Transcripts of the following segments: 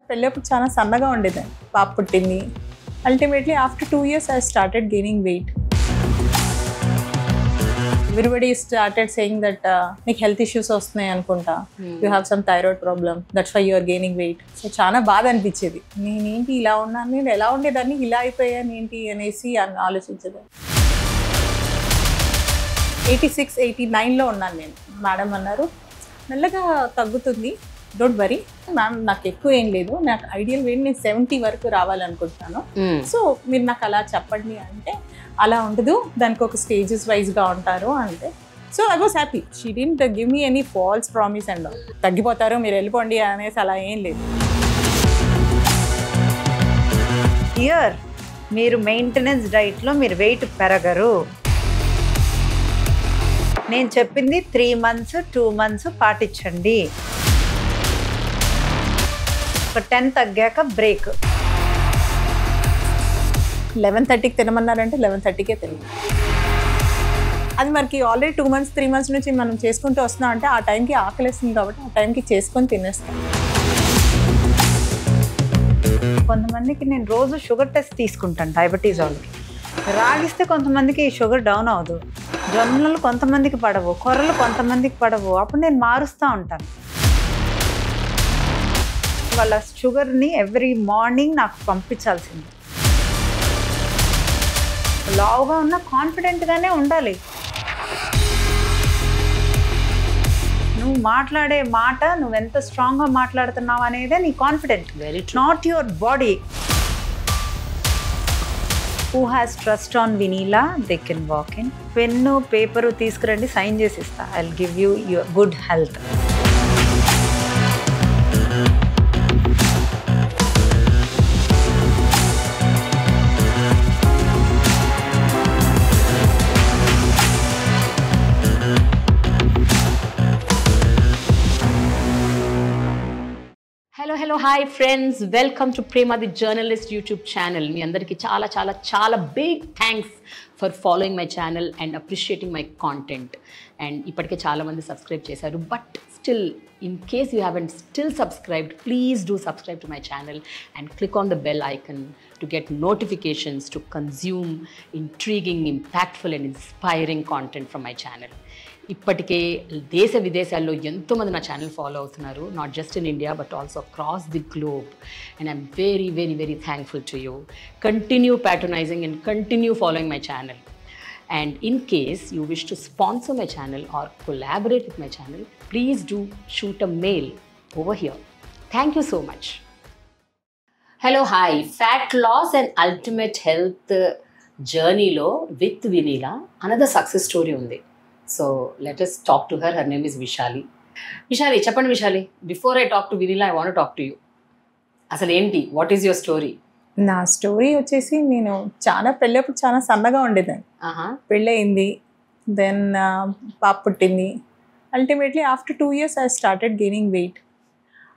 పెళ్ళప్పుడు చాలా సన్నగా ఉండేదాన్ని. పాప పుట్టింది. Ultimately after 2 years I started gaining weight. Everybody started saying that నీకు హెల్త్ ఇష్యూస్ వస్తున్నాయి అనుకుంటా, you have some thyroid problem, that's why you're gaining weight. So చాలా బాధ అనిపించేది. నేనేంటి ఇలా ఉన్నాను, నేను ఎలా ఉండేదాన్ని ఇలా అయిపోయాను ఏంటి అనేసి ఆలోచించేదాన్ని. 86, 89లో ఉన్నాను నేను. మేడం అన్నారు మెల్లగా తగ్గుతుంది, డోంట్ వరీ మ్యామ్, నాకు ఎక్కువ ఏం లేదు, నాకు ఐడియల్ వెయిట్ నేను 70 వరకు రావాలనుకుంటున్నాను, సో మీరు నాకు అలా చెప్పండి అంటే అలా ఉండదు, దానికి ఒక స్టేజెస్ వైజ్గా ఉంటారు అంటే. So I was happy. She didn't give me any false promise and తగ్గిపోతారు మీరు వెళ్ళిపోండి అనేసి అలా ఏం లేదు. ఇయర్ మీరు మెయింటెనెన్స్ డైట్లో మీరు వెయిట్ పెరగరు. నేను చెప్పింది 3 months 2 months పాటించండి. ఒక 10 తగ్గాక బ్రేక్. 11:30కి తినమన్నారంటే 11:30కే తిన్నాను. అది మనకి ఆల్రెడీ 2 months 3 months నుంచి మనం చేసుకుంటూ వస్తున్నాం అంటే ఆ టైంకి ఆకలిస్తుంది కాబట్టి ఆ టైంకి చేసుకొని తినేస్తాం. కొంతమందికి నేను రోజు షుగర్ టెస్ట్ తీసుకుంటాను, డయాబెటీస్ వాళ్ళకి. రాగిస్తే కొంతమందికి షుగర్ డౌన్ అవ్వదు, జొన్నలు కొంతమందికి పడవు, కొర్రలు కొంతమందికి పడవు. అప్పుడు నేను మారుస్తూ ఉంటాను. వాళ్ళ షుగర్ని ఎవ్రీ మార్నింగ్ నాకు పంపించాల్సింది. లావుగా ఉన్న కాన్ఫిడెంట్గానే ఉండాలి. నువ్వు మాట్లాడే మాట, నువ్వెంత స్ట్రాంగ్గా మాట్లాడుతున్నావు అనేదే నీ confident, not your body. Who has trust on Vineela they can walk in. Pen paper తీసుకురండి, సైన్ చేసి ఇస్తా. I will give you your good health. Hello hi friends, welcome to Prema the journalist YouTube channel. మీ అందరికీ చాలా చాలా చాలా big thanks for following my channel and appreciating my content. And ఇప్పటికే చాలామంది సబ్స్క్రైబ్ చేశారు, but still in case you haven't still subscribed, please do subscribe to my channel and click on the bell icon to get notifications to consume intriguing, impactful and inspiring content from my channel. ఇప్పటికే దేశ విదేశాల్లో ఎంతోమంది నా channel follow అవుతున్నారు, not just in India but also across the globe. And I'm very very very thankful to you. Continue patronizing and continue following my channel. And in case you wish to sponsor my channel or collaborate with my channel, please do shoot a mail over here. Thank you so much. Hello, hi. Fat loss and ultimate health journey lo with Vineela, another success story undi. So let us talk to her. Her name is Vishali. Vishali, cheppandi Vishali. Before I talk to Vineela, I want to talk to you. Asalu enti? What is your story? నా story వచ్చేసి, నేను పెళ్ళప్పుడు చాలా సన్నగా ఉండేదాన్ని. పెళ్ళయింది, then పాప పుట్టింది. Ultimately after 2 years I started gaining weight.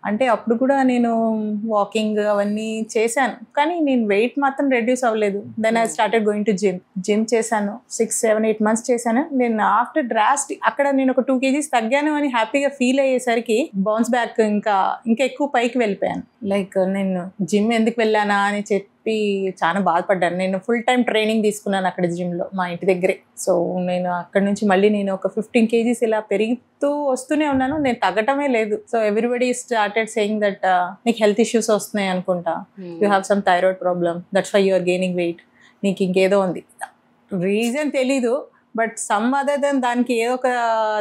అంటే అప్పుడు కూడా నేను వాకింగ్ అవన్నీ చేశాను, కానీ నేను వెయిట్ మాత్రం రెడ్యూస్ అవ్వలేదు. Then I started going to gym చేశాను. 6, 7, 8 months చేశాను. నేను ఆఫ్టర్ అక్కడ నేను ఒక 2 kgs తగ్గాను అని హ్యాపీగా ఫీల్ అయ్యేసరికి బౌన్స్ బ్యాక్ ఇంకా ఎక్కువ పైకి వెళ్ళిపోయాను. లైక్ నేను జిమ్ ఎందుకు వెళ్ళానా అని చెప్పి చాలా బాధపడ్డాను. నేను ఫుల్ టైం ట్రైనింగ్ తీసుకున్నాను అక్కడ జిమ్లో, మా ఇంటి దగ్గరే. సో నేను అక్కడ నుంచి మళ్ళీ నేను ఒక 15 kgs ఇలా పెరుగుతూ వస్తూనే ఉన్నాను, నేను తగ్గటమే లేదు. So everybody started saying that నీకు హెల్త్ ఇష్యూస్ వస్తున్నాయి అనుకుంటా, you have some thyroid problem, that's why you're gaining weight, నీకు ఇంకేదో ఉంది. రీజన్ తెలీదు, బట్ సమ్ అదర్ దెన్ దానికి ఏదో ఒక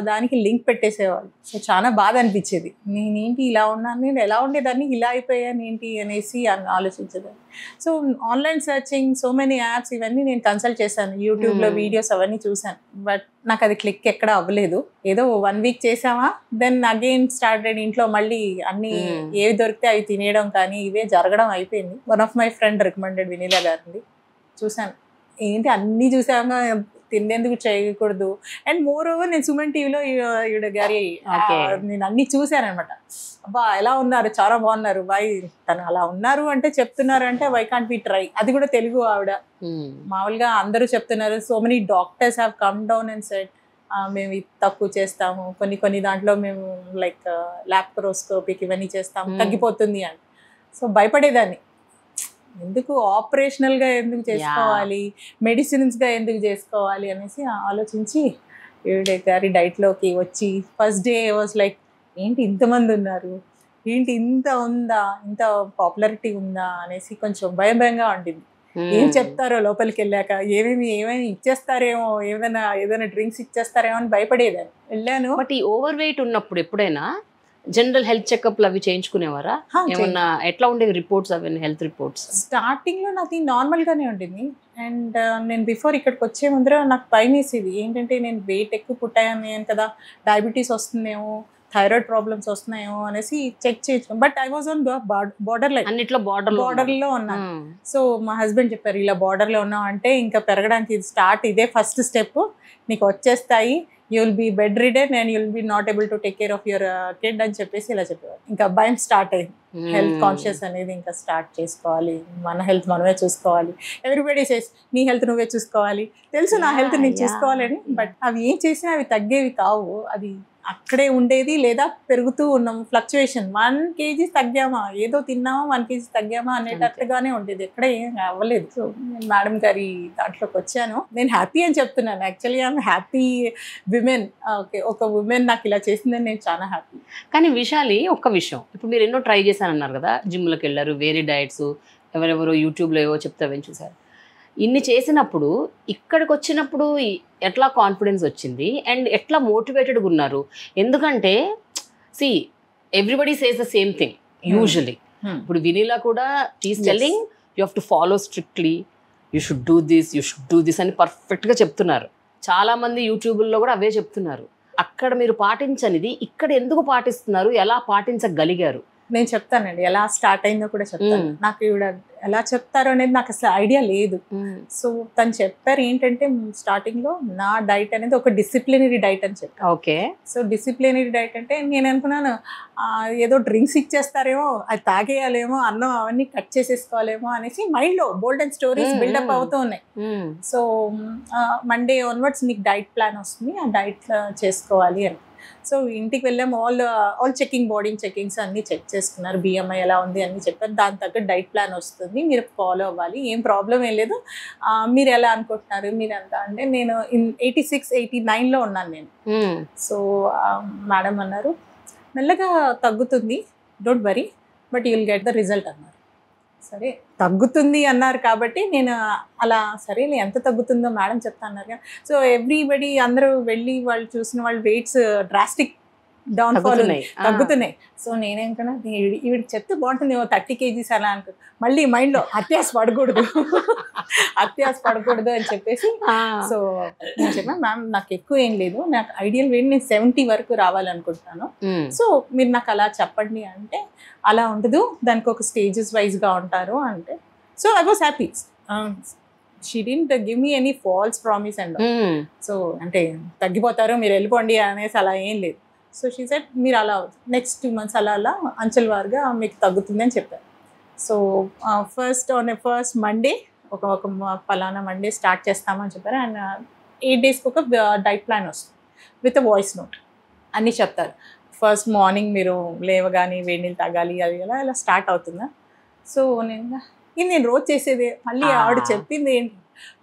దానికి లింక్ పెట్టేసేవాళ్ళు. సో చాలా బాధ అనిపించేది. నేనేంటి ఇలా ఉన్నాను, నేను ఎలా ఉండేదాన్ని ఇలా అయిపోయాను ఏంటి అనేసి ఆలోచించేదాన్ని. So online searching, so many apps ఇవన్నీ నేను కన్సల్ట్ చేశాను, యూట్యూబ్లో వీడియోస్ అవన్నీ చూశాను, బట్ నాకు అది క్లిక్ ఎక్కడ అవ్వలేదు. ఏదో 1 week చేసామా, దెన్ అగైన్ స్టార్టెడ్ ఇంట్లో మళ్ళీ అన్ని ఏవి దొరికితే అవి తినేయడం కానీ ఇవే జరగడం అయిపోయింది. One of my friend recommended Vinila గారిని చూశాను. ఏంటి అన్నీ చూసాక తినేందుకు చేయకూడదు. అండ్ మోర్ ఓవర్ నేను సుమన్ టీవీలో ఈవిడ గారి నేను అన్ని చూశాను అనమాట. అబ్బా ఎలా ఉన్నారు, చాలా బాగున్నారు, వై తను అలా ఉన్నారు అంటే చెప్తున్నారు అంటే వై కాంట్ బి ట్రై. అది కూడా తెలుగు ఆవిడ. మామూలుగా అందరూ చెప్తున్నారు, so many doctors have come down and said మేము ఇది తక్కువ చేస్తాము, కొన్ని దాంట్లో మేము లైక్ ల్యాప్రోస్కోపిక్ ఇవన్నీ చేస్తాము, తగ్గిపోతుంది అని. సో భయపడేదాన్ని, ఎందుకు ఆపరేషనల్గా ఎందుకు చేసుకోవాలి, మెడిసిన్స్గా ఎందుకు చేసుకోవాలి అనేసి ఆలోచించి ఈవిడ గారి డైట్లోకి వచ్చి ఫస్ట్ డే వాజ్ లైక్ ఏంటి ఇంతమంది ఉన్నారు, ఏంటి ఇంత ఉందా, ఇంత పాపులారిటీ ఉందా అనేసి కొంచెం భయంగా ఉండింది. ఏం చెప్తారో లోపలికి వెళ్ళాక, ఏమేమి ఇచ్చేస్తారేమో, ఏదైనా డ్రింక్స్ ఇచ్చేస్తారేమో అని భయపడేదాన్ని. వెళ్ళాను. బట్ ఈ ఓవర్ వెయిట్ ఉన్నప్పుడు ఎప్పుడైనా జనరల్ హెల్త్ చెకప్లు అవి చేయించుకునేవారా? ఏమన్నా ఎట్లా ఉండేవి రిపోర్ట్స్, అవన్నీ హెల్త్ రిపోర్ట్స్? స్టార్టింగ్లో నాది నార్మల్గానే ఉండింది. అండ్ నేను బిఫోర్ ఇక్కడికి వచ్చే ముందర నాకు భయం వేసేది, ఏంటంటే నేను వెయిట్ ఎక్కువ పుట్టాను కదా, డయాబెటీస్ వస్తుందేమో, థైరాయిడ్ ప్రాబ్లమ్స్ వస్తున్నాయేమో అనేసి చెక్ చేయించుకున్నాను. But I was on border line, అన్నిట్లో బార్డర్లో ఉన్నాను. సో మా హస్బెండ్ చెప్పారు, ఇలా బార్డర్లో ఉన్నావు అంటే ఇంకా పెరగడానికి ఇది స్టార్ట్, ఇదే ఫస్ట్ స్టెప్, నీకు వచ్చేస్తాయి, you will be bedridden and you will be not able to take care of your kid అని చెప్పేసి ఇలా చెప్పేవారు. ఇంకా భయం స్టార్ట్ అయింది. హెల్త్ కాన్షియస్ అనేది ఇంకా స్టార్ట్ చేసుకోవాలి, మన హెల్త్ మనమే చూసుకోవాలి. ఎవ్రీబడి సేస్ నీ హెల్త్ నువ్వే చూసుకోవాలి, తెలుసు నా హెల్త్ నేను చూసుకోవాలని. బట్ అవి ఏం చేసినా అవి తగ్గేవి కావు, అది అక్కడే ఉండేది లేదా పెరుగుతూ ఉన్నాము. ఫ్లక్చువేషన్, 1 kg తగ్గామా, ఏదో తిన్నామా 1 kg తగ్గామా అనేటట్టుగానే ఉండేది, ఎక్కడ ఏం అవ్వలేదు. సో నేను మేడం గారి దాంట్లోకి వచ్చాను. నేను హ్యాపీ అని చెప్తున్నాను, actually I'm happy women. Okay, ఒక ఉమెన్ నాకు ఇలా చేసిందని నేను చాలా హ్యాపీ. కానీ విశాలి, ఒక్క విషయం, ఇప్పుడు మీరు ఎన్నో ట్రై చేశానన్నారు కదా, జిమ్లోకి వెళ్ళారు, వేరే డైట్స్, ఎవరెవరో యూట్యూబ్లో ఏవో చెప్తావని చూసారు. ఇన్ని చేసినప్పుడు ఇక్కడికి వచ్చినప్పుడు ఎట్లా కాన్ఫిడెన్స్ వచ్చింది అండ్ ఎట్లా మోటివేటెడ్గా ఉన్నారు? ఎందుకంటే see everybody says the same thing usually. ఇప్పుడు వినీలా కూడా she is telling you have to follow strictly, you should do this అని పర్ఫెక్ట్గా చెప్తున్నారు. చాలామంది యూట్యూబ్లో కూడా అవే చెప్తున్నారు. అక్కడ మీరు పాటించనిది ఇక్కడ ఎందుకు పాటిస్తున్నారు, ఎలా పాటించగలిగారు? నేను చెప్తానండి, ఎలా స్టార్ట్ అయిందో కూడా చెప్తాను. నాకు ఈవిడ ఎలా చెప్తారో అనేది నాకు అసలు ఐడియా లేదు. సో తను చెప్పారు ఏంటంటే స్టార్టింగ్లో నా డైట్ అనేది ఒక డిసిప్లినరీ డైట్ అని చెప్పారు. ఓకే, సో డిసిప్లినరీ డైట్ అంటే నేను అనుకున్నాను ఏదో డ్రింక్స్ ఇచ్చేస్తారేమో, అది తాగేయాలేమో, అన్నం అవన్నీ కట్ చేసేసుకోవాలేమో అనేసి మైండ్లో బోల్డ్ అండ్ స్టోరీస్ బిల్డప్ అవుతూ ఉన్నాయి. సో మండే ఆన్వర్డ్స్ నీకు డైట్ ప్లాన్ వస్తుంది, ఆ డైట్ చేసుకోవాలి అని. సో ఇంటికి వెళ్ళాము, ఆల్ చెకింగ్, బాడీ చెకింగ్స్ అన్నీ చెక్ చేసుకున్నారు, బిఎంఐ ఎలా ఉంది అన్నీ చెప్పారు. దాని తగ్గ డైట్ ప్లాన్ వస్తుంది, మీరు ఫాలో అవ్వాలి, ఏం ప్రాబ్లం ఏం లేదు. మీరు ఎలా అనుకుంటున్నారు, మీరు ఎంత అంటే నేను 86, 89లో ఉన్నాను నేను. సో మేడం అన్నారు మెల్లగా తగ్గుతుంది, don't worry, but you will get the result అన్నారు. సరే తగ్గుతుంది అన్నారు కాబట్టి నేను అలా సరేలే ఎంత తగ్గుతుందో మేడం చెప్తా అన్నారు. సో ఎవ్రీబడి అందరూ వెళ్ళి వాళ్ళు చూసిన వాళ్ళు వెయిట్స్ డ్రాస్టిక్ డౌన్ఫాల్ తగ్గుతున్నాయి. సో నేనేమనుకున్నా ఈవిడికి చెప్తే బాగుంటుంది, 30 kgs అలా అనుకో. మళ్ళీ మైండ్లో అత్యాస పడకూడదు అని చెప్పేసి సో నేను చెప్పాను, మ్యామ్ నాకు ఎక్కువ ఏం లేదు, నాకు ఐడియల్ వెయిట్ నేను 70 వరకు రావాలనుకుంటున్నాను, సో మీరు నాకు అలా చెప్పండి అంటే అలా ఉండదు, దానికి ఒక స్టేజెస్ వైజ్గా ఉంటారు అంటే. So I was happy. She didn't give me any false promise and so అంటే తగ్గిపోతారు మీరు వెళ్ళిపోండి అనేసి అలా ఏం లేదు. సో షీ సెడ్ మీరు అలా నెక్స్ట్ 2 months అలా అంచెల వారుగా మీకు తగ్గుతుంది అని చెప్పారు. సో ఫస్ట్ మండే ఒక పలానా మండే స్టార్ట్ చేస్తామని చెప్పారు. అండ్ 8 daysకి ఒక డైట్ ప్లాన్ వస్తుంది విత్ వాయిస్ నోట్, అన్నీ చెప్తారు. ఫస్ట్ మార్నింగ్ మీరు లేవగానే వేడి నీళ్ళు తాగాలి, అది ఇలా స్టార్ట్ అవుతుందా. సో నేను రోజు చేసేదే, మళ్ళీ ఆవిడ చెప్పింది ఏంటి,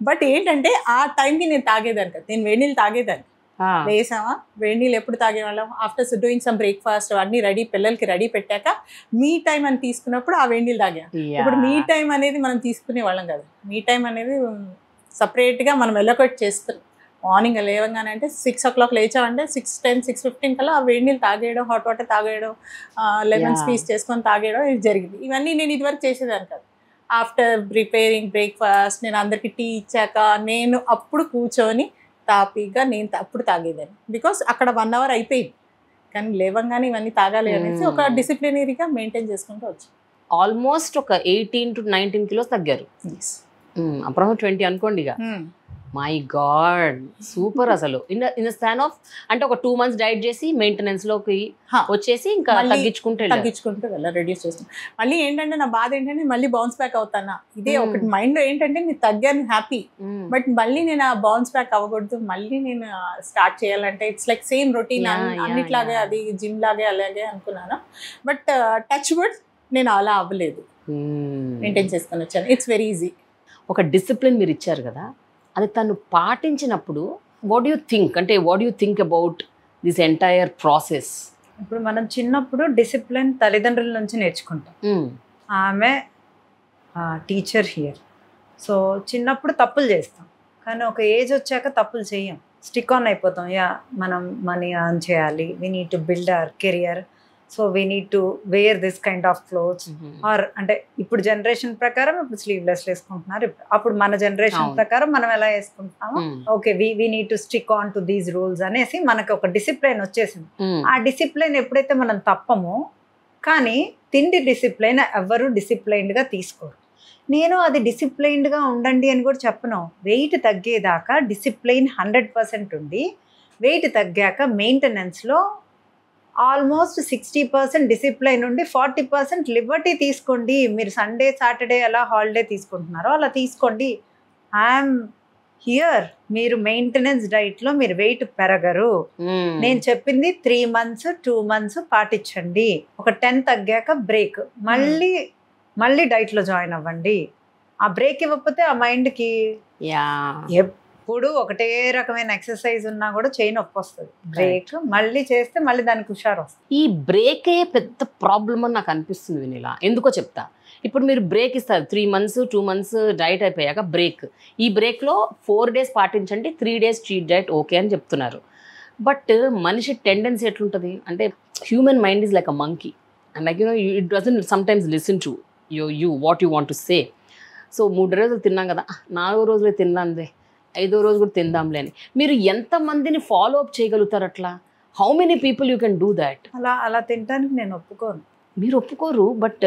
బట్ ఏంటంటే ఆ టైంకి నేను తాగేదాన్ని కదా, నేను వేడి నీళ్ళు తాగేదాన్ని. వేసామా వేడి నీళ్ళు ఎప్పుడు తాగేవాళ్ళం, ఆఫ్టర్ డూయింగ్ సమ్ బ్రేక్ఫాస్ట్ అన్నీ రెడీ, పిల్లలకి రెడీ పెట్టాక మీ టైం అని తీసుకున్నప్పుడు ఆ వేడి నీళ్ళు తాగాం. ఇప్పుడు మీ టైం అనేది మనం తీసుకునే వాళ్ళం కదా, మీ టైం అనేది సపరేట్గా మనం వెళ్ళకొట్టి చేస్తున్నాం. మార్నింగ్ లేవగానే అంటే 6 o'clock లేచామంటే 6:10, 6:15 కల్లా ఆ వేడి నీళ్ళు తాగేయడం, హాట్ వాటర్ తాగేయడం, లెమన్ స్క్వీజ్ చేసుకొని తాగేయడం ఇది జరిగింది. ఇవన్నీ నేను ఇదివరకు చేసేదాన్ని కదా. ఆఫ్టర్ ప్రిపేరింగ్ బ్రేక్ఫాస్ట్ నేను అందరికీ టీ ఇచ్చాక నేను అప్పుడు కూర్చొని తాపీగా నేను అప్పుడు తాగేదాన్ని, బికాస్ అక్కడ 1 hour అయిపోయింది. కానీ లేవంగానే ఇవన్నీ తాగాలి అనేసి ఒక డిసిప్లినరీగా మెయింటైన్ చేసుకుంటూ వచ్చాను. ఆల్మోస్ట్ ఒక 18 to 19 kilos తగ్గారు. అప్పుడు 20 అనుకోండి. ఇక మై గాడ్ సూపర్. అసలు ఇన్ స్పాన్ ఆఫ్ అంటే ఒక 2 months డైట్ చేసి మెయింటెనెన్స్ లోకి వచ్చేసి ఇంకా తగ్గించుకుంటూ వెళ్ళా, రెడ్యూస్ చేస్తాను. మళ్ళీ ఏంటంటే నా బాధ ఏంటంటే మళ్ళీ బౌన్స్ బ్యాక్ అవుతానా, ఇదే ఒకటి మైండ్ లో ఏంటంటే నేను తగ్గాను హ్యాపీ, బట్ మళ్ళీ నేను ఆ బౌన్స్ బ్యాక్ అవ్వకూడదు, మళ్ళీ నేను స్టార్ట్ చేయాలంటే ఇట్స్ లైక్ సేమ్ రొటీన్ అన్నిట్లాగే, అది జిమ్ లాగే అలాగే అనుకున్నాను. బట్ టచ్ వుడ్ నేను అలా అవ్వలేదు, మెయింటైన్ చేసుకొని వచ్చాను. It's very easy. ఒక డిసిప్లిన్ మీరు ఇచ్చారు కదా, అది తను పాటించినప్పుడు వాట్ యూ థింక్, అంటే what you think about this entire process? ఇప్పుడు మనం చిన్నప్పుడు డిసిప్లిన్ తల్లిదండ్రుల నుంచి నేర్చుకుంటాం. ఆమె టీచర్ హియర్. సో చిన్నప్పుడు తప్పులు చేస్తాం, కానీ ఒక ఏజ్ వచ్చాక తప్పులు చేయం, స్టిక్ ఆన్ అయిపోతాం. మనం మనీ ఎర్న్ చేయాలి, we need to build our career, so we need to wear this kind of clothes. Or అంటే ఇప్పుడు జనరేషన్ ప్రకారం ఇప్పుడు స్లీవ్లెస్ వేసుకుంటున్నారు, అప్పుడు మన జనరేషన్ ప్రకారం మనం ఎలా వేసుకుంటున్నామో okay we need to stick on to these rules అనేసి మనకు ఒక డిసిప్లైన్ వచ్చేసింది. ఆ డిసిప్లైన్ ఎప్పుడైతే మనం తప్పమో, కానీ తిండి డిసిప్లైన్ ఎవరు డిసిప్లైన్డ్గా తీసుకోరు. నేను అది డిసిప్లైన్డ్గా ఉండండి అని కూడా చెప్పను. వెయిట్ తగ్గేదాకా డిసిప్లైన్ 100% ఉండి, వెయిట్ తగ్గాక మెయింటెనెన్స్లో ఆల్మోస్ట్ 60% డిసిప్లైన్ ఉండి 40% లిబర్టీ తీసుకోండి. మీరు సండే సాటర్డే ఎలా హాలిడే తీసుకుంటున్నారో అలా తీసుకోండి. I'm here. మీరు మెయింటెనెన్స్ డైట్లో మీరు వెయిట్ పెరగరు. నేను చెప్పింది 3 months 2 months పాటించండి. ఒక 10 తగ్గాక బ్రేక్, మళ్ళీ డైట్లో జాయిన్ అవ్వండి. ఆ బ్రేక్ ఇవ్వకపోతే ఆ మైండ్కి ఎప్పుడు ఒకటే రకమైన ఎక్సర్సైజ్ ఉన్నా కూడా చేయి నొప్పి వస్తుంది. బ్రేక్ మళ్ళీ చేస్తే మళ్ళీ దానికి హుషారు వస్తుంది. ఈ బ్రేకే పెద్ద ప్రాబ్లమ్ అని నాకు అనిపిస్తుంది వినీలా. ఎందుకో చెప్తా. ఇప్పుడు మీరు బ్రేక్ ఇస్తారు, 3 months 2 months డైట్ అయిపోయాక బ్రేక్. ఈ బ్రేక్లో 4 days పాటించండి, 3 days చీట్ డైట్ ఓకే అని చెప్తున్నారు. బట్ మనిషి టెండెన్సీ ఎట్లుంటుంది అంటే, human mind is like a monkey and like it doesn't sometimes listen to you what you want to say. So 3 రోజులు తిన్నాం కదా, 4వ రోజులే తిందాంలే, 5వ రోజు కూడా తిందాంలే అని. మీరు ఎంతమందిని ఫాలో అప్ చేయగలుగుతారు అట్లా? How many people you can do that? అలా తినడానికి నేను ఒప్పుకోను. మీరు ఒప్పుకోరు, బట్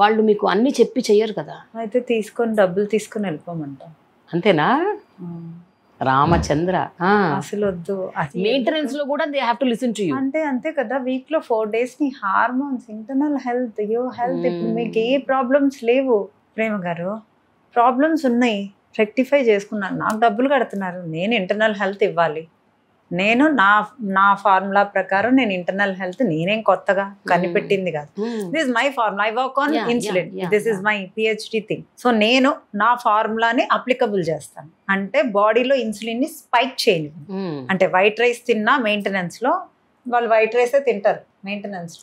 వాళ్ళు మీకు అన్ని చెప్పి చెయ్యరు కదా. అయితే డబ్బులు తీసుకొని వెళ్ళిపోమంటాం, అంతేనా? రామచంద్ర అసలు వద్దు. మెయింటెనెన్స్ లో కూడా they have to listen to you. అంటే అంతే కదా, వీక్ లో 4 days నీ హార్మోన్స్, ఇంటర్నల్ హెల్త్, ఇప్పుడు మీకు ఏ ప్రాబ్లమ్స్ లేవు. ప్రేమ గారు, ప్రాబ్లమ్స్ ఉన్నాయి, రెక్టిఫై చేసుకున్నాను, నాకు డబ్బులు కడుతున్నారు, నేను ఇంటర్నల్ హెల్త్ ఇవ్వాలి. నేను నా ఫార్ములా ప్రకారం నేను ఇంటర్నల్ హెల్త్ నేనేం కొత్తగా కనిపెట్టింది కాదు. This is my formula. I work on insulin. This is my PhD thing. So నేను నా ఫార్ములాని అప్లికబుల్ చేస్తాను. అంటే బాడీలో ఇన్సులిన్ ని స్పైక్ చేయను. అంటే వైట్ రైస్ తిన్నా మెయింటెనెన్స్ లో, వాళ్ళు వైట్ రైసే తింటారు మెయింటెనెన్స్.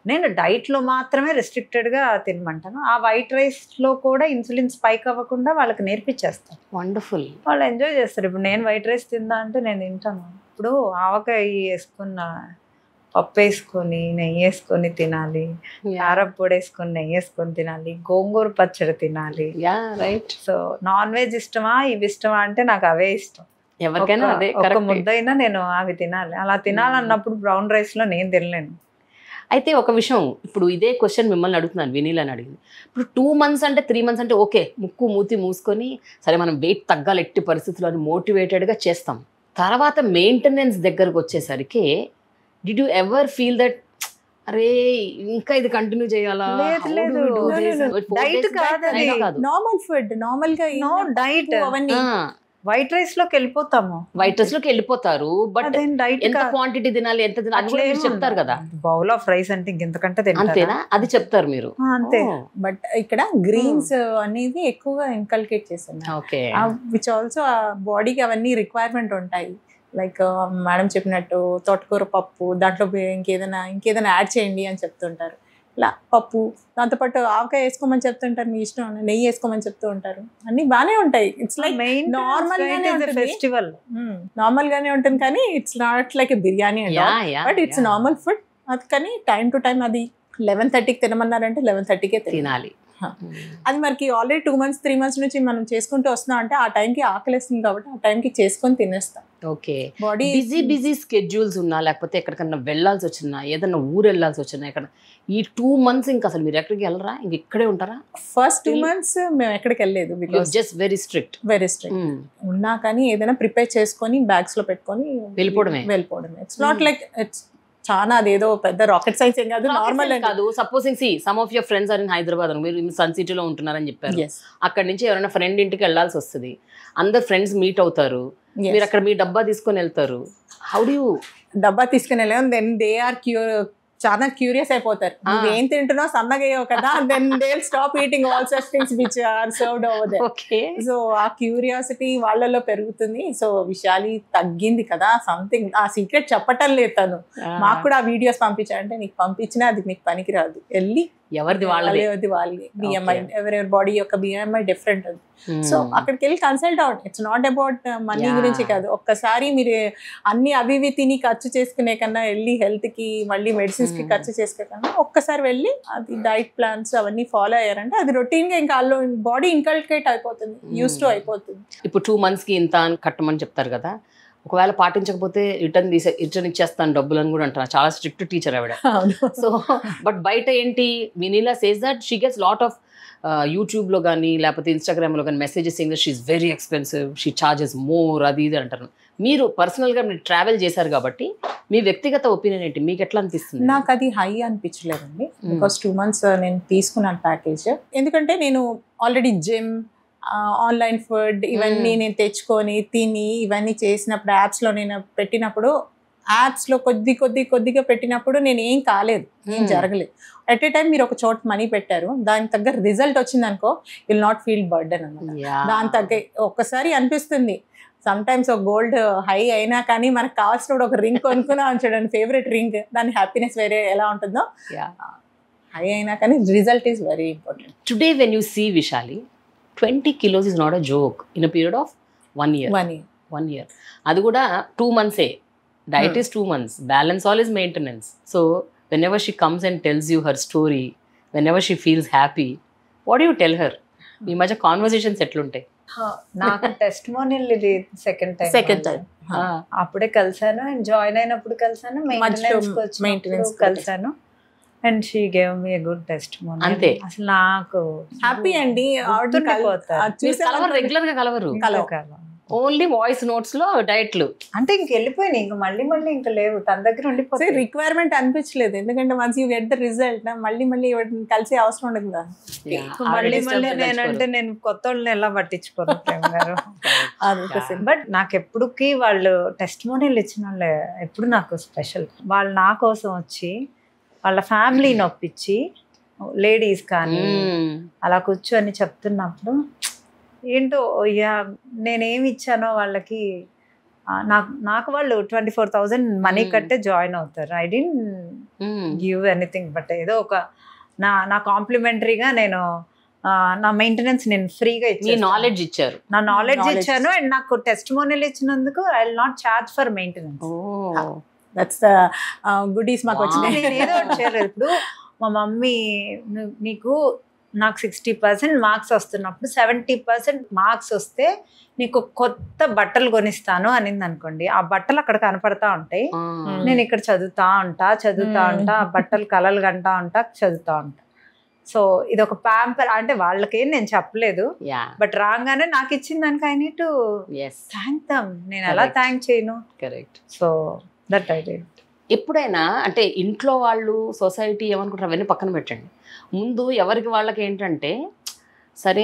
నేను డైట్లో మాత్రమే రెస్ట్రిక్టెడ్గా తినమంటాను. ఆ వైట్ రైస్లో కూడా ఇన్సులిన్ స్పైక్ అవ్వకుండా వాళ్ళకి నేర్పించేస్తాను. వండర్ఫుల్. వాళ్ళు ఎంజాయ్ చేస్తారు. ఇప్పుడు నేను వైట్ రైస్ తిందా అంటే నేను తింటాను. ఇప్పుడు ఆవకాయ వేసుకున్న, పప్పు వేసుకొని నెయ్యి వేసుకొని తినాలి, కారప్పొడి వేసుకొని నెయ్యి వేసుకొని తినాలి, గోంగూర పచ్చడి తినాలి. రైట్. సో నాన్ వెజ్ ఇష్టమా ఇవి ఇష్టమా అంటే నాకు అవే ఇష్టం. ఎవరికైనా ఒక ముద్దైనా నేను అవి తినాలి. అలా తినాలన్నప్పుడు బ్రౌన్ రైస్లో నేను తినలేను. అయితే ఒక విషయం, ఇప్పుడు ఇదే క్వశ్చన్ మిమ్మల్ని అడుగుతున్నాను, వినీలని అడిగింది. ఇప్పుడు 2 months అంటే 3 months అంటే ఓకే, ముక్కు మూతి మూసుకొని సరే మనం వెయిట్ తగ్గాలి ఎట్టి పరిస్థితుల్లో అని మోటివేటెడ్గా చేస్తాం. తర్వాత మెయింటెనెన్స్ దగ్గరకు వచ్చేసరికి did you ever feel that అరే ఇంకా ఇది కంటిన్యూ చేయాలా? డైట్ కాదు, నార్మల్ ఫుడ్, నార్మల్ గా డైట్. వైట్ రైస్ లోకి వెళ్ళిపోతాము, వైట్ రైస్ లోకి వెళ్ళిపోతారు. బట్ ఎంత క్వాంటిటీ తినాలి, ఎంత తినాలి చెప్తారు కదా. బౌల్ ఆఫ్ రైస్ అంటే ఇంకెంతకంటే అంతేనా? అది చెప్తారు మీరు. అంతే. బట్ ఇక్కడ గ్రీన్స్ అనేది ఎక్కువగా ఇన్కల్కేట్ చేశాను. ఓకే. విచ్ ఆల్సో బాడీకి అవన్నీ రిక్వైర్మెంట్ ఉంటాయి. లైక్ మేడం చెప్పినట్టు తోటకూర పప్పు, దాంట్లో ఇంకేదైనా యాడ్ చేయండి అని చెప్తుంటారు. ఇలా పప్పు, దాంతోపాటు ఆవకాయ వేసుకోమని చెప్తుంటారు, మీ ఇష్టం, నెయ్యి వేసుకోమని చెప్తూ ఉంటారు. అన్ని బాగానే ఉంటాయి. It's like normal festival, normal గానే ఉంటుంది, కానీ it's not like biryani and but it's normal food. అది కానీ టైం టు టైం అది 11:30కి తినమన్నారంటే 11:30కే తినాలి. అది మనకి ఆల్రెడీ 2 months 3 months నుంచి మనం చేసుకుంటూ వస్తున్నాం అంటే ఆ టైంకి ఆకలిస్తుంది కాబట్టి ఆ టైంకి చేసుకొని తినేస్తాం. ఓకే. బాడీ బిజీ స్కెడ్యూల్స్ ఉన్నా, లేకపోతే ఎక్కడికన్నా వెళ్ళాల్సి వచ్చినా, ఏదన్నా ఊరు వెళ్ళాల్సి వచ్చినా, ఎక్కడ ఈ 2 months ఇంకా అసలు మీరు ఎక్కడికి వెళ్ళరా? ఇంక ఇక్కడే ఉంటారా? ఫస్ట్ 2 months మేము ఎక్కడికి వెళ్ళలేదు, బికాస్ జస్ట్ వెరీ స్ట్రిక్ట్ ఉన్నా కానీ ఏదైనా ప్రిపేర్ చేసుకొని బ్యాగ్స్ లో పెట్టుకొని వెళ్ళిపోవడమే. ఇట్స్ నాట్ లైక్ ఇట్స్ చాలా అదేదో పెద్ద రాకెట్ సైన్స్ ఏం కాదు, నార్మల్ కాదు. Supposing some of your friends are in Hyderabad, మీరు సన్ సిటీలో ఉంటున్నారని చెప్పారు. అక్కడ నుంచి ఎవరైనా ఫ్రెండ్ ఇంటికి వెళ్ళాల్సి వస్తుంది, అందరు ఫ్రెండ్స్ మీట్ అవుతారు, మీరు అక్కడ మీ డబ్బా తీసుకొని వెళ్తారు. How do you? డబ్బా తీసుకుని వెళ్ళాం, దెన్ దే ఆర్ చాలా క్యూరియస్ అయిపోతారు, నువ్వేం తింటున్నావు, సన్నగయ్యావు కదా, then they will stop eating all such things which are served over there. Okay. So ఆ క్యూరియాసిటీ వాళ్ళలో పెరుగుతుంది. సో విశాలి తగ్గింది కదా సంథింగ్, ఆ సీక్రెట్ చెప్పటం లేదు తను. మాకు కూడా ఆ వీడియోస్ పంపించాలంటే నీకు పంపించినా అది నీకు పనికిరాదు, వెళ్ళి ఎవరిది వాళ్ళది బిఎంఐ, ఎవరెవరి బాడీ యొక్క బిఎంఐ డిఫరెంట్ అది. సో అక్కడికి వెళ్ళి consult out. It's not about money గురించి కాదు. ఒక్కసారి మీరు అన్ని అవి ఇవి తిని ఖర్చు చేసుకునే కన్నా, వెళ్ళి హెల్త్ కి మళ్ళీ మెడిసిన్స్ కి ఖర్చు చేసుకునే కన్నా ఒక్కసారి వెళ్ళి అది డైట్ ప్లాన్స్ అవన్నీ ఫాలో అయ్యారంటే అది రొటీన్ గా ఇంకా బాడీ ఇంకల్కేట్ అయిపోతుంది, యూస్ టు అయిపోతుంది. ఇప్పుడు 2 months కి ఇంత కట్టమని చెప్తారు కదా, ఒకవేళ పాటించకపోతే రిటర్న్ ఇచ్చేస్తాను డబ్బులు అని కూడా అంటారు. చాలా స్ట్రిక్ట్ టీచర్ ఆవిడ. సో బట్ బయట ఏంటి, Vinila says that she gets lot of యూట్యూబ్లో కానీ లేకపోతే ఇన్స్టాగ్రామ్లో కానీ messages saying that she is very expensive, she charges more, అది ఇది అంటారు. మీరు పర్సనల్గా మీరు ట్రావెల్ చేశారు కాబట్టి మీ వ్యక్తిగత ఒపీనియన్ ఏంటి, మీకు ఎట్లా అనిపిస్తుంది? నాకు అది హై అనిపించలేదండి, బికాస్ 2 months నేను తీసుకున్నాను ప్యాకేజ్. ఎందుకంటే నేను ఆల్రెడీ జిమ్, ఆన్లైన్ ఫుడ్ ఇవన్నీ నేను తెచ్చుకొని తిని ఇవన్నీ చేసినప్పుడు, యాప్స్లో నేను పెట్టినప్పుడు, యాప్స్లో కొద్దిగా పెట్టినప్పుడు నేను ఏం కాలేదు, ఏం జరగలేదు. ఎట్ ఏ టైం మీరు ఒక చోట మనీ పెట్టారు, దానికి తగ్గ రిజల్ట్ వచ్చింది అనుకో, విల్ నాట్ ఫీల్ బర్డెన్ అన్నమాట. దాని తగ్గ ఒక్కసారి అనిపిస్తుంది సమ్ టైమ్స్ ఒక గోల్డ్ హై అయినా కానీ మనకు కావాల్సిన ఒక రింగ్ కొనుక్కున్నా చూడండి, ఫేవరెట్ రింగ్, దాని హ్యాపీనెస్ వేరే ఎలా ఉంటుందో, హై అయినా కానీ result is very important. Today when you see Vishali, 20 kilos is not a joke in a period of 1 year. 1 year. అది కూడా 2 months. Diet is 2 months. Balance all is maintenance. So whenever she comes and tells you her story, whenever she feels happy, what do you tell her? ఈ మధ్య conversations ఎట్లుంటాయి? నాకు testimonial ఇది second time. అప్పుడే కలిసాను, and join అయినప్పుడు కలిసాను, maintenance కలిసాను, and she gave me a good testimonial. అంతే, అసలు నాకు హ్యాపీ అండి. రెగ్యులర్ గా కలవరు, ఓన్లీ వాయిస్ నోట్స్ లో డైట్లు అంటే ఇంక వెళ్ళిపోయినాయి, ఇంక మళ్ళీ ఇంకా లేవు, తన దగ్గర ఉండిపోతే రిక్వైర్మెంట్ అనిపించలేదు. ఎందుకంటే once you get the result మళ్ళీ కలిసే అవసరం ఉండదు కదా. మళ్ళీ నేనంటే నేను కొత్త వాళ్ళని ఎలా పట్టించుకోను ప్రేమ గారు. బట్ నాకు ఎప్పుడుకి వాళ్ళు టెస్టిమోనియల్ ఇచ్చిన వాళ్ళే ఎప్పుడు నాకు స్పెషల్. వాళ్ళు నా కోసం వచ్చి వాళ్ళ ఫ్యామిలీని ఒప్పించి, లేడీస్ కానీ అలా కూర్చొని చెప్తున్నప్పుడు ఏంటో, నేనేమి ఇచ్చానో వాళ్ళకి, నాకు వాళ్ళు 24,000 మనీ కట్టే జాయిన్ అవుతారు. I don't give anything, but ఏదో ఒక నా కాంప్లిమెంటరీగా నేను నా మెయింటెనెన్స్ నేను ఫ్రీగా ఇచ్చాను, నాలెడ్జ్ ఇచ్చారు, నా నాలెడ్జ్ ఇచ్చాను, అండ్ నాకు టెస్టిమోనియల్ ఇచ్చినందుకు I will not charge for maintenance. That's the goodies మాకు వచ్చినాయి. ఏదో చేయలేదు. ఇప్పుడు మా మమ్మీ నాకు 60% మార్క్స్ వస్తున్నప్పుడు 70% మార్క్స్ వస్తే నీకు కొత్త బట్టలు కొనిస్తాను అనింది అనుకోండి, ఆ బట్టలు అక్కడ కనపడతా ఉంటాయి, నేను ఇక్కడ చదువుతా ఉంటా, ఆ బట్టలు కలలు కంటా ఉంటా, చదువుతా ఉంటా. సో ఇది ఒక ప్యాంపర్ అంటే వాళ్ళకేం నేను చెప్పలేదు, బట్ రాగానే నాకు ఇచ్చిన దానికి I need to thank dum. నేను ఎలా థ్యాంక్ చేయను? Correct. So that I did. ఎప్పుడైనా అంటే ఇంట్లో వాళ్ళు, సొసైటీ ఏమనుకుంటారు అవన్నీ పక్కన పెట్టండి, ముందు ఎవరికి వాళ్ళకి ఏంటంటే, సరే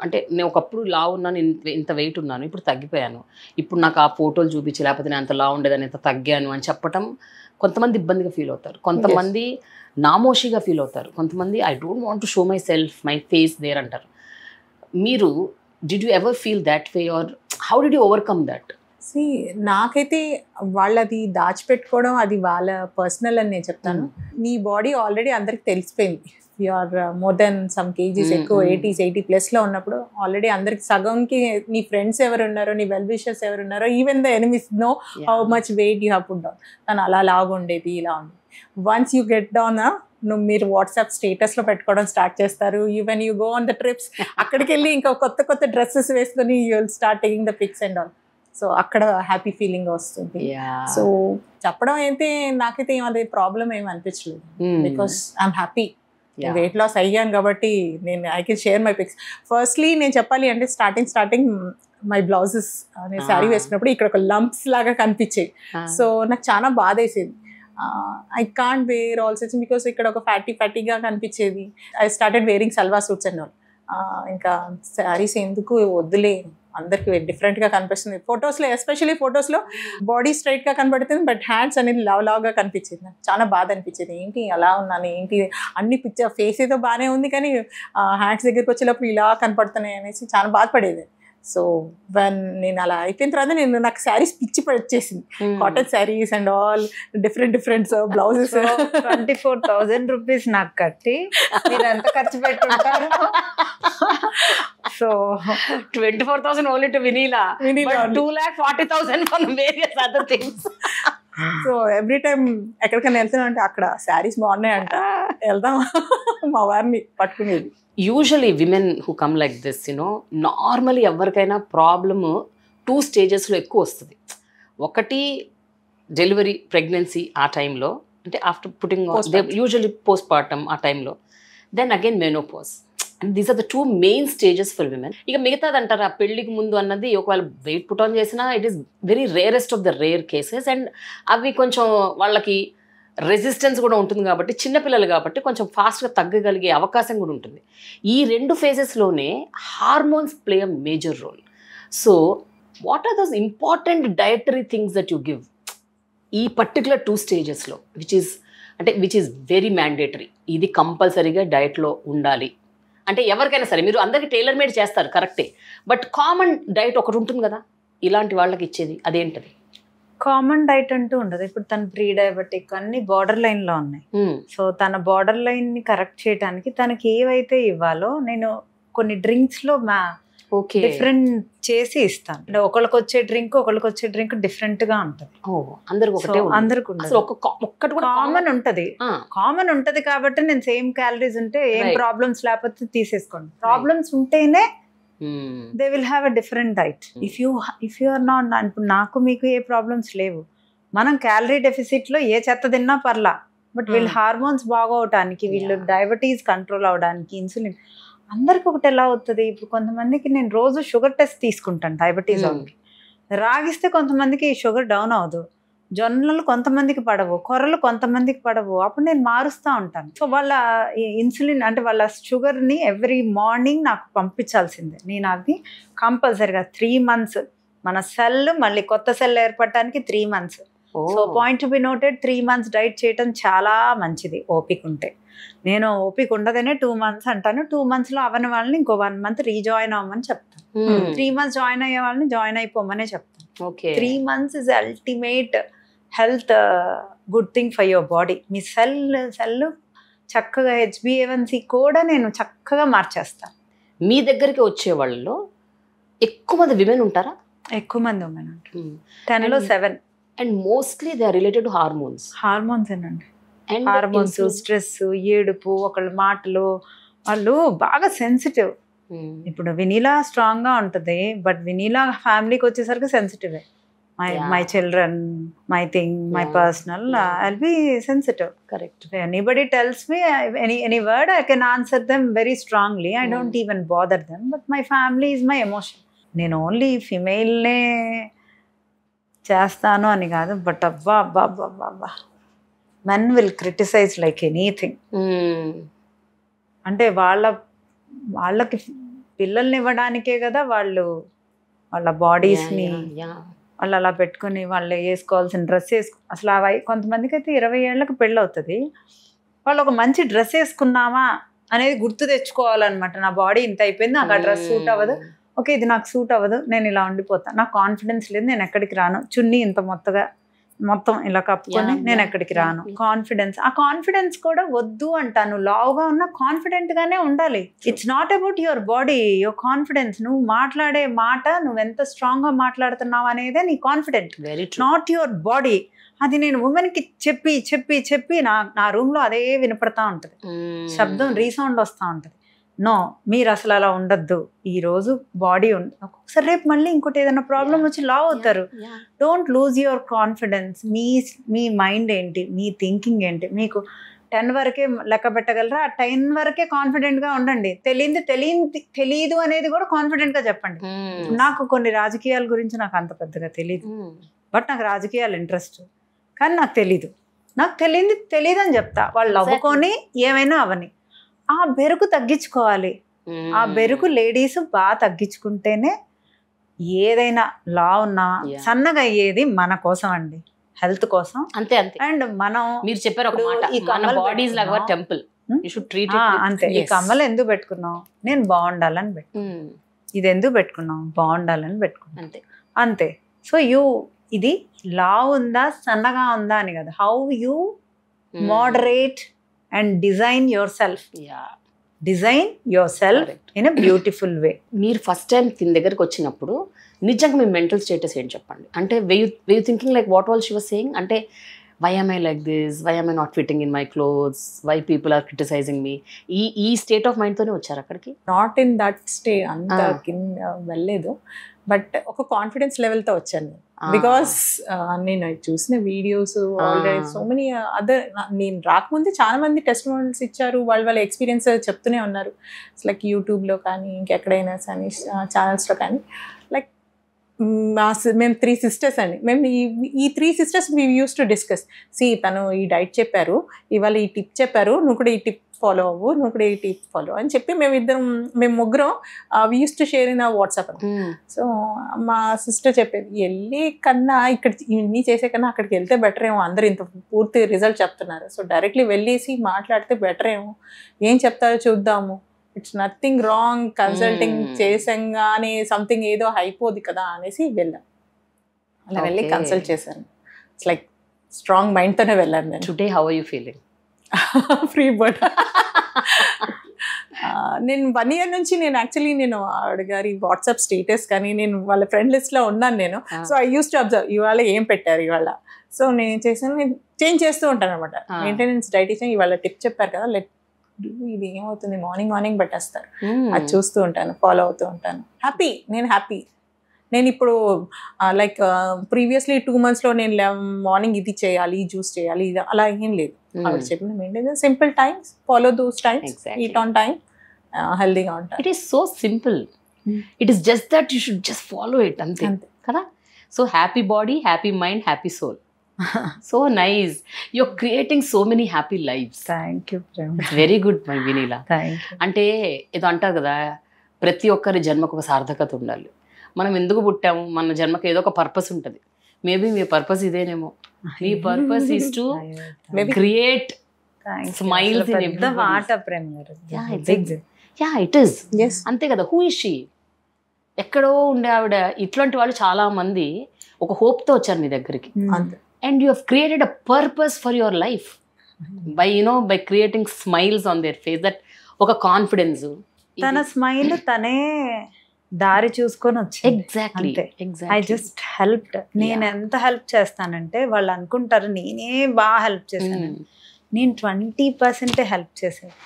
అంటే నేను ఒకప్పుడు లావు ఉన్నాను, ఇంత వెయిట్ ఉన్నాను, ఇప్పుడు తగ్గిపోయాను, ఇప్పుడు నాకు ఆ ఫోటోలు చూపించి లేకపోతే నేను అంత లావు ఉండేదాన్ని ఇంత తగ్గాను అని చెప్పటం కొంతమంది ఇబ్బందిగా ఫీల్ అవుతారు, కొంతమంది నామోషిగా ఫీల్ అవుతారు, కొంతమంది I don't want to show myself, my face there అంటారు. మీరు did you ever feel that way, or how did you overcome that? నాకైతే వాళ్ళది దాచిపెట్టుకోవడం అది వాళ్ళ పర్సనల్ అని నేను చెప్తాను. నీ బాడీ ఆల్రెడీ అందరికి తెలిసిపోయింది, you are more than some KGs ఎక్కువ, 80+ లో ఉన్నప్పుడు ఆల్రెడీ అందరికి సగంకి నీ ఫ్రెండ్స్ ఎవరు ఉన్నారో, నీ వెల్ విషర్స్ ఎవరు ఉన్నారో, even the enemies know how much weight you have put down. తను అలా లాగా ఉండేది, ఇలా ఉండేది. వన్స్ యూ గెట్ డౌన్, మీరు వాట్సాప్ స్టేటస్లో పెట్టుకోవడం స్టార్ట్ చేస్తారు. Even you go on the trips, అక్కడికి వెళ్ళి ఇంకా కొత్త డ్రెస్సెస్ వేసుకొని you will start taking the pics and all. So అక్కడ హ్యాపీ ఫీలింగ్ వస్తుంది. సో చెప్పడం అయితే నాకైతే అది ప్రాబ్లం ఏమి అనిపించలేదు, because I'm happy. Weight loss అయ్యాను కాబట్టి నేను I can share my pics. Firstly నేను చెప్పాలి అంటే స్టార్టింగ్ మై బ్లౌజెస్ నేను శారీ వేసుకున్నప్పుడు ఇక్కడ ఒక లంప్స్ లాగా కనిపించాయి. సో నాకు చాలా బాధ వేసేది. I can't wear also because ఇక్కడ ఒక ఫ్యాటీగా కనిపించేది. I started wearing salwar suits and all. ఇంకా శారీస్ ఎందుకు వద్దులే, అందరికి డిఫరెంట్గా కనిపిస్తుంది. ఫొటోస్లో ఎస్పెషల్లీ ఫొటోస్లో బాడీ స్ట్రైట్గా కనబడుతుంది, బట్ హ్యాండ్స్ అనేది లావుగా కనిపించింది. నాకు చాలా బాధ అనిపించింది, ఏంటి అలా ఉన్నాను, ఏంటి అన్ని పిక్చర్ ఫేస్ ఏదో బాగానే ఉంది కానీ హ్యాండ్స్ దగ్గరికి వచ్చేటప్పుడు ఇలా కనపడుతున్నాయి అనేసి చాలా బాధపడేది. సో నేను అలా అయిపోయిన తర్వాత నాకు శారీస్ పిచ్చి వచ్చేసింది. Cotton saris and all different blouses. 24,000 rupees నాకు కట్టి మీరు ఎంత ఖర్చు పెట్టుంటారు? So 24,000 only to Vinila, but 2,40,000 for various other things. So every time ఎక్కడికైనా వెళ్తున్నా అంటే అక్కడ శారీస్ బాగున్నాయంట, వెళ్దాం మా వారిని పట్టుకునేది. Usually women who come like this, normally ఎవరికైనా ప్రాబ్లము 2 స్టేజెస్లో ఎక్కువ వస్తుంది. ఒకటి డెలివరీ, ప్రెగ్నెన్సీ ఆ టైంలో, అంటే after putting usually postpartum ఆ టైంలో, then again menopause. And these are the 2 main stages for women. ఇక మిగతాది అంటారు ఆ పెళ్లికి ముందు అన్నది ఒకవేళ వెయిట్ పుట్ ఆన్ చేసినా it is very rarest of the rare cases. And అవి కొంచెం వాళ్ళకి రెసిస్టెన్స్ కూడా ఉంటుంది కాబట్టి, చిన్నపిల్లలు కాబట్టి కొంచెం ఫాస్ట్గా తగ్గగలిగే అవకాశం కూడా ఉంటుంది. ఈ 2 ఫేజెస్లోనే hormones play a major role. So what are those important dietary things that you give ఈ పర్టికులర్ 2 స్టేజెస్లో, విచ్ ఈస్ వెరీ మ్యాండేటరీ, ఇది కంపల్సరీగా డయట్లో ఉండాలి అంటే ఎవరికైనా సరే? మీరు అందరికీ టైలర్ మేడ్ చేస్తారు కరెక్టే, బట్ కామన్ డైట్ ఒకటి ఉంటుంది కదా ఇలాంటి వాళ్ళకి ఇచ్చేది, అదేంటది? కామన్ డైట్ అంటూ ఉండదు. ఇప్పుడు తన ప్రీ డయాబెటిక్ అన్ని బార్డర్ లైన్లో ఉన్నాయి. సో తన బార్డర్ లైన్ని కరెక్ట్ చేయడానికి తనకి ఏవైతే ఇవ్వాలో నేను కొన్ని డ్రింక్స్లో డిఫరెంట్ చేసి ఇస్తాను. అంటే ఒకళ్ళకి వచ్చే డ్రింక్ డిఫరెంట్గా ఉంటుంది. అందరికి కామన్ ఉంటది కాబట్టి నేను సేమ్ క్యాలరీస్ ఉంటే ఏం ప్రాబ్లమ్స్ లేకపోతే తీసేసుకోండి. ప్రాబ్లమ్స్ ఉంటేనే they will have a different diet. If you are not, ఇప్పుడు నాకు మీకు ఏ ప్రాబ్లమ్స్ లేవు, మనం క్యాలరీ డెఫిసిట్ లో ఏ చెత్త తిన్నా పర్లా, బట్ వీళ్ళు హార్మోన్స్ బాగోవటానికి, వీళ్ళు డయాబెటీస్ కంట్రోల్ అవడానికి, ఇన్సులిన్ అందరికి ఒకటి ఎలా అవుతుంది. ఇప్పుడు కొంతమందికి నేను రోజు షుగర్ టెస్ట్ తీసుకుంటాను డయాబెటీస్ వాళ్ళకి, రాగిస్తే కొంతమందికి షుగర్ డౌన్ అవ్వదు, జొన్నలు కొంతమందికి పడవు, కొర్రలు కొంతమందికి పడవు, అప్పుడు నేను మారుస్తూ ఉంటాను. సో వాళ్ళ ఇన్సులిన్ అంటే వాళ్ళ షుగర్ని ఎవ్రీ మార్నింగ్ నాకు పంపించాల్సిందే. నేను అది కంపల్సరీగా 3 months మన సెల్ మళ్ళీ కొత్త సెల్ ఏర్పడటానికి 3 months. So point to be noted, 3 months diet చేయటం చాలా మంచిది ఓపిక ఉంటే. నేను ఓపిక ఉండదనే 2 months అంటాను. 2 monthsలో అవని వాళ్ళని ఇంకో 1 month రీజాయిన్ అవ్వమని చెప్తాను. 3 months జాయిన్ అయ్యే వాళ్ళని జాయిన్ అయిపోమనే చెప్తాను. 3 months is ultimate health good thing for your body. Me cell చక్కగా HbA1c కూడా నేను చక్కగా మార్చేస్తాను. మీ దగ్గరికి వచ్చే వాళ్ళలో ఎక్కువ మంది విమెన్ ఉంటారా? ఎక్కువ మంది ఉమెన్ ఉంటారు. 10లో 7. And mostly they are related to hormones. Hormones ఏనండి, హార్మోన్స్, స్ట్రెస్, ఏడుపు, ఒకళ్ళ మాటలు, వాళ్ళు బాగా సెన్సిటివ్. ఇప్పుడు వినీలా స్ట్రాంగ్ గా ఉంటుంది, బట్ వినీలా ఫ్యామిలీకి వచ్చేసరికి sensitive. My children, my thing, my personal, I'll be sensitive. Correct. Anybody tells me any word I can answer them very strongly. I don't even bother them, but my family is my emotion. నేను only ఫిమేల్నే చేస్తాను అని కాదు, but అబ్బా men will criticize like anything. అంటే వాళ్ళకి పిల్లల్ని ఇవ్వడానికే కదా వాళ్ళు వాళ్ళ బాడీస్ని వాళ్ళు అలా పెట్టుకుని వాళ్ళు వేసుకోవాల్సిన డ్రెస్ అసలు కొంతమందికి అయితే 20 ఏళ్ళకి పెళ్ళి అవుతుంది, వాళ్ళు ఒక మంచి డ్రెస్ వేసుకున్నామా అనేది గుర్తు తెచ్చుకోవాలన్నమాట. నా బాడీ ఇంత అయిపోయింది, నాకు ఆ డ్రెస్ సూట్ అవ్వదు, ఓకే ఇది నాకు సూట్ అవ్వదు, నేను ఇలా ఉండిపోతాను, నాకు కాన్ఫిడెన్స్ లేదు, నేను ఎక్కడికి రాను, చున్నీ ఇంత మొత్తం ఇలా కప్పుకొని నేను ఎక్కడికి రాను. కాన్ఫిడెన్స్, ఆ కాన్ఫిడెన్స్ కూడా వద్దు అంటాను. లావుగా ఉన్నా కాన్ఫిడెంట్ గానే ఉండాలి. It's not about your body, your confidence. నువ్వు మాట్లాడే మాట, నువ్వు ఎంత స్ట్రాంగ్ గా మాట్లాడుతున్నావు అనేదే నీ కాన్ఫిడెంట్, నాట్ యువర్ బాడీ. అది నేను ఉమెన్ కి చెప్పి నా రూమ్ లో అదే వినపడతా ఉంటది, శబ్దం రీసౌండ్ వస్తూ ఉంటది. నో, మీరు అసలు అలా ఉండద్దు, ఈరోజు బాడీ ఒకసారి రేపు మళ్ళీ ఇంకోటి ఏదైనా ప్రాబ్లం వచ్చి లావ్ అవుతారు. Don't lose your confidence. Me mind ఏంటి, మీ థింకింగ్ ఏంటి, మీకు 10 వరకే లెక్క పెట్టగలరా, ఆ 10 వరకే కాన్ఫిడెంట్గా ఉండండి. తెలీదు అనేది కూడా కాన్ఫిడెంట్గా చెప్పండి. నాకు కొన్ని రాజకీయాల గురించి నాకు అంత పెద్దగా తెలీదు, బట్ నాకు రాజకీయాలు ఇంట్రెస్ట్, కానీ నాకు తెలియదు అని చెప్తా. వాళ్ళు అవ్వుకొని ఏమైనా అవని. ఆ బెరుకు తగ్గించుకోవాలి. ఆ బెరుకు లేడీస్ బాగా తగ్గించుకుంటేనే ఏదైనా లా ఉన్నా Yeah. సన్నగా అయ్యేది మన కోసం అండి, హెల్త్ కోసం. అంతే అంతే. అండ్ మనం మీరు చెప్పారు ఒక ఇప్పుడు మాట, ఈ మన కమ్మలు బాడీస్ లాగా పెట్టుకున్నాం. టెంపుల్, యూ షుడ్ ట్రీట్ అంతే. ఈ Yes. కమ్మలు ఎందుకు పెట్టుకున్నాం? నేను బాగుండాలని పెట్టుకున్నాం. ఇది ఎందుకు పెట్టుకున్నాం? బాగుండాలని పెట్టుకున్నాం. అంతే. అంతే. సో ఇది లా ఉందా సన్నగా ఉందా అని కదా, how you moderate and design your self. Design your self in a beautiful way. మీరు ఫస్ట్ టైం తిన దగ్గరకు వచ్చినప్పుడు నిజంగా మీ మెంటల్ స్టేటస్ ఏంటి చెప్పండి. అంటే we thinking like what all she was saying, అంటే why am I like this, why am I not fitting in my clothes, why people are criticizing me, ఈ స్టేట్ ఆఫ్ మైండ్ తోనే వచ్చారు అక్కడికి? Not in that stay, అంత కింద వెళ్ళలేదు, but ఒక confidence లెవెల్తో వచ్చాను నేను. బికాస్ నేను చూసిన videos already so many other, నేను రాకముందే చాలా మంది టెస్ట్ మోడల్స్ ఇచ్చారు, వాళ్ళ ఎక్స్పీరియన్స్ చెప్తూనే ఉన్నారు. లైక్ యూట్యూబ్లో కానీ ఇంకెక్కడైనా కానీ ఛానల్స్లో కానీ. లైక్ మేము 3 sisters అండి. మేము ఈ 3 sisters we use to discuss. తను ఈ డైట్ చెప్పారు, ఇవాళ ఈ టిప్ చెప్పారు, నువ్వు కూడా ఈ టిప్ ఫాలో అవ్వు, నువ్వు కూడా ఈ టిప్ ఫాలో అని చెప్పి మేము ముగ్గురం we use to share in WhatsApp. So మా సిస్టర్ చెప్పేది, వెళ్ళి కన్నా ఇక్కడ ఇవన్నీ చేసే కన్నా అక్కడికి వెళ్తే బెటర్ ఏమో, అందరు ఇంత పూర్తి రిజల్ట్ చెప్తున్నారు, సో డైరెక్ట్లీ వెళ్ళేసి మాట్లాడితే బెటర్ ఏమో, ఏం చెప్తారో చూద్దాము, ఇట్స్ నథింగ్ రాంగ్, కన్సల్టింగ్ చేసంగానే సంథింగ్ ఏదో అయిపోదు కదా అనేసి వెళ్ళాను. అలా వెళ్ళి కన్సల్ట్ చేశాను. ఇట్స్ లైక్ స్ట్రాంగ్ మైండ్తోనే వెళ్ళాను నేను. Today how are you feeling? Free bird. నేను 1 year నుంచి నేను యాక్చువల్లీ నేను ఆవిడ గారి వాట్సాప్ స్టేటస్ కానీ నేను వాళ్ళ ఫ్రెండ్ లిస్ట్లో ఉన్నాను నేను. So I use to observe ఇవాళ ఏం పెట్టారు ఇవాళ. సో నేను చేశాను, నేను చేంజ్ చేస్తూ ఉంటాను అనమాట. మెయింటెనెన్స్ డైటీషియన్ ఇవాళ టిప్ చెప్పారు కదా, ఇది ఏమవుతుంది మార్నింగ్ పెట్టేస్తారు, అది చూస్తూ ఉంటాను, ఫాలో అవుతూ ఉంటాను. నేను హ్యాపీ. నేను ఇప్పుడు లైక్ ప్రీవియస్లీ 2 monthsలో నేను మార్నింగ్ ఇది చేయాలి, జ్యూస్ చేయాలి, ఇది అలా ఏం లేదు. ఆవిడ చెప్పిన maintain simple times, follow those times, eat on time, హెల్దీగా ఉంటాను. It is so simple. It is just that you should just follow it, అంతే కదా. So happy body, happy mind, happy soul. So nice. You're creating so many happy lives. Thank you, Prem. It's very good, my Vinila. Thank you. అంటే ఏదో అంటారు కదా, ప్రతి ఒక్కరి జన్మకు ఒక సార్థకత ఉండాలి. మనం ఎందుకు పుట్టాము, మన జన్మకు ఏదో ఒక పర్పస్ ఉంటుంది. మేబీ మీ పర్పస్ ఇదేనేమో. మీ purpose is to create smiles in every మాట. ప్రేమ్ గారు, ఇట్ ఈస్. అంతే కదా. Who is she? ఎక్కడో ఉండే ఆవిడ. ఇట్లాంటి వాళ్ళు చాలా మంది ఒక హోప్తో వచ్చారు మీ దగ్గరికి. And you have created a purpose for your life by creating smiles on their face, that ఒక కాన్ఫిడెన్స్. తన స్మైల్ తనే దారి చూసుకొని వచ్చి. ఎగ్జాక్ట్లీ. I just helped. నేను ఎంత హెల్ప్ చేస్తానంటే వాళ్ళు అనుకుంటారు నేనే బాగా హెల్ప్ చేశాను. నేను 20% హెల్ప్ చేశాను,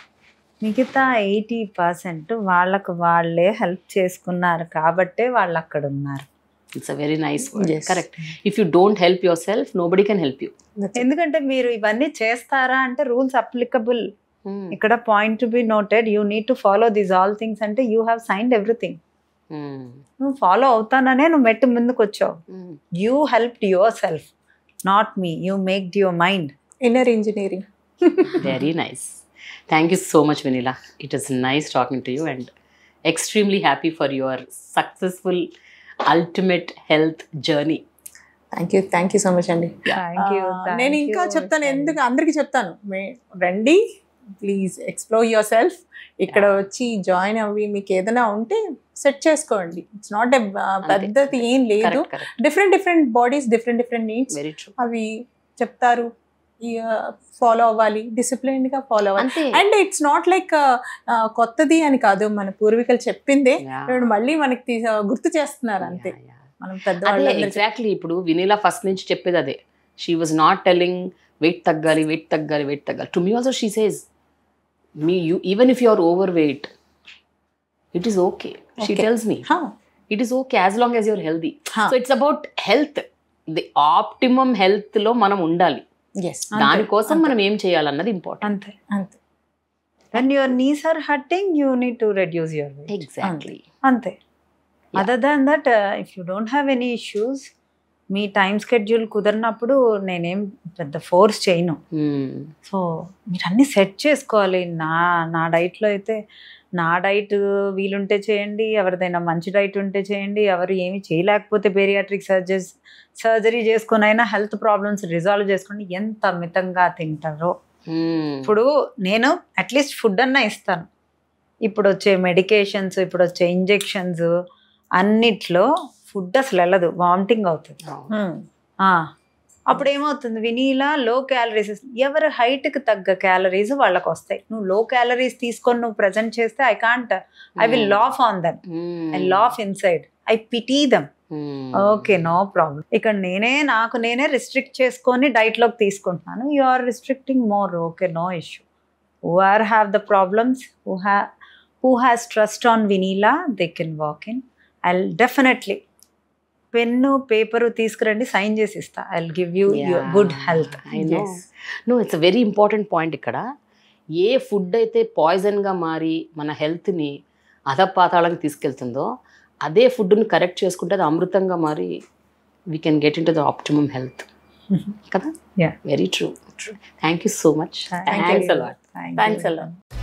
మిగతా 80% వాళ్ళకు వాళ్ళే హెల్ప్ చేసుకున్నారు కాబట్టే వాళ్ళు అక్కడ ఉన్నారు. It's a very nice word. Yes. Correct. If you don't help yourself, nobody can help you. ఎందుకంటే మీరు ఇవన్నీ చేస్తారా అంటే రూల్స్ అప్లికబుల్. ఇక్కడ point to be noted, you need to follow these all things అంటే యూ హ్యావ్ సైన్డ్ ఎవ్రీథింగ్. నువ్వు follow అవుతాననే నువ్వు మెట్టు ముందుకు వచ్చావు. You helped yourself, not me. You maked your mind. Inner engineering. Very nice. Thank you so much, Vinila. It is nice talking to you and extremely happy for your successful ultimate health journey. Thank you so much అండి. నేను ఇంకా చెప్తాను, ఎందుకు అందరికీ చెప్తాను, రండి please, explore your self. ఇక్కడ వచ్చి జాయిన్ అవ్వి మీకు ఏదైనా ఉంటే సెట్ చేసుకోండి. ఇట్స్ నాట్ ఎ పెద్దది ఏం లేదు. డిఫరెంట్ బాడీస్, డిఫరెంట్ నీడ్స్, అవి చెప్తారు, ఫాలో అవ్వాలి, డిసిప్లిన్డ్గా ఫాలో అవ్వాలి. అండ్ ఇట్స్ నాట్ లైక్ కొత్తది అని కాదు, మన పూర్వీకులు చెప్పిందే మళ్ళీ మనకి గుర్తు చేస్తున్నారు అంతే. మనం పెద్దవాళ్ళు. ఎగ్జాక్ట్లీ. ఇప్పుడు వినీలా ఫస్ట్ నుంచి చెప్పేది అదే. She was not telling weight తగ్గాలి. To me also she says even if you are over weight, it is okay. She tells me it is okay as long as your healthy. So it's about health. The optimum health లో మనం ఉండాలి. దానికోసం మనం ఏం చేయాలన్నది important. అంతే. When your knees are hurting, you need to reduce your weight. Exactly. Ante. Other than that, if you don't have any issues, మీ time schedule కుదిరినప్పుడు నేనేం పెద్ద ఫోర్స్ చేయను. సో మీరు అన్నీ సెట్ చేసుకోవాలి. నా డైట్లో అయితే నా డైట్ వీలుంటే చేయండి, ఎవరిదైనా మంచి డైట్ ఉంటే చేయండి, ఎవరు ఏమి చేయలేకపోతే బేరియాట్రిక్ సర్జరీ చేసుకుని అయినా హెల్త్ ప్రాబ్లమ్స్ రిజాల్వ్ చేసుకోండి. ఎంత మితంగా తింటారో. ఇప్పుడు నేను అట్లీస్ట్ ఫుడ్ అన్నా ఇస్తాను. ఇప్పుడు వచ్చే మెడికేషన్స్, ఇప్పుడు వచ్చే ఇంజెక్షన్స్ అన్నిట్లో ఫుడ్ అసలు వెళ్ళదు, వామిటింగ్ అవుతుంది. అప్పుడు ఏమవుతుంది, వినీలా లో క్యాలరీస్, ఎవరి హైట్కి తగ్గ క్యాలరీస్ వాళ్ళకి వస్తాయి. నువ్వు లో క్యాలరీస్ తీసుకొని నువ్వు ప్రజెంట్ చేస్తే I will laugh on them, I laugh inside, I pity them. Okay, no problem. ఇక్కడ నాకు నేనే రిస్ట్రిక్ట్ చేసుకొని డైట్లోకి తీసుకుంటున్నాను. You are restricting more. Okay, no issue. Who have the problems, who has trust on Vinila, they can walk in. I'll definitely pen paper తీసుకురండి, sign చేసి ఇస్తా. I'll give you your good health. I know. No, it's a very important point ఇక్కడ. ఏ food అయితే పాయిజన్గా మారి మన హెల్త్ని అధపాతాళానికి తీసుకెళ్తుందో అదే ఫుడ్ని కరెక్ట్ చేసుకుంటే అది అమృతంగా మారి we can get in to the optimum health కదా. Very true. Thank you so much. Thanks a lot.